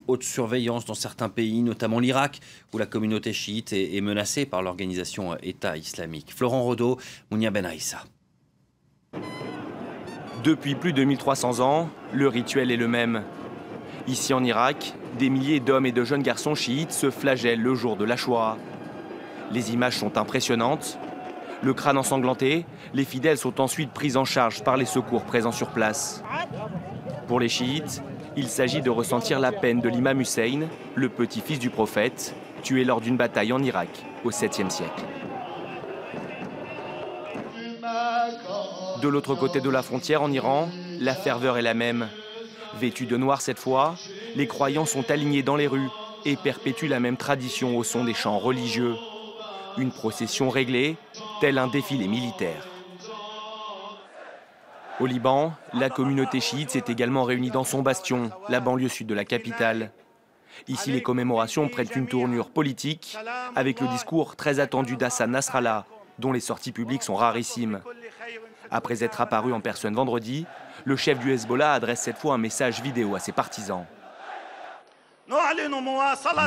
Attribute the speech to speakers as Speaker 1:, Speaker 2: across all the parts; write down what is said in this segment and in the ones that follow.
Speaker 1: Haute surveillance dans certains pays, notamment l'Irak, où la communauté chiite est menacée par l'organisation État islamique. Florent Rodeau, Mounia Ben Aïssa.
Speaker 2: Depuis plus de 1300 ans, le rituel est le même. Ici en Irak, des milliers d'hommes et de jeunes garçons chiites se flagellent le jour de l'Achoura. Les images sont impressionnantes. Le crâne ensanglanté, les fidèles sont ensuite pris en charge par les secours présents sur place. Pour les chiites, il s'agit de ressentir la peine de l'imam Hussein, le petit-fils du prophète, tué lors d'une bataille en Irak au 7e siècle. De l'autre côté de la frontière, en Iran, la ferveur est la même. Vêtus de noir cette fois, les croyants sont alignés dans les rues et perpétuent la même tradition au son des chants religieux. Une procession réglée, tel un défilé militaire. Au Liban, la communauté chiite s'est également réunie dans son bastion, la banlieue sud de la capitale. Ici, les commémorations prennent une tournure politique, avec le discours très attendu d'Hassan Nasrallah, dont les sorties publiques sont rarissimes. Après être apparu en personne vendredi, le chef du Hezbollah adresse cette fois un message vidéo à ses partisans.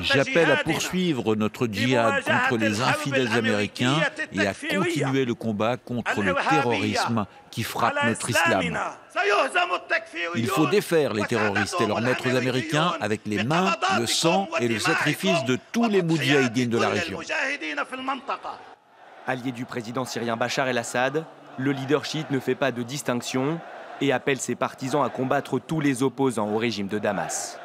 Speaker 3: J'appelle à poursuivre notre djihad contre les infidèles américains et à continuer le combat contre le terrorisme qui frappe notre islam. Il faut défaire les terroristes et leurs maîtres américains avec les mains, le sang et le sacrifice de tous les moudjahidines de la région.
Speaker 2: Allié du président syrien Bachar el-Assad, le leader chiite ne fait pas de distinction et appelle ses partisans à combattre tous les opposants au régime de Damas.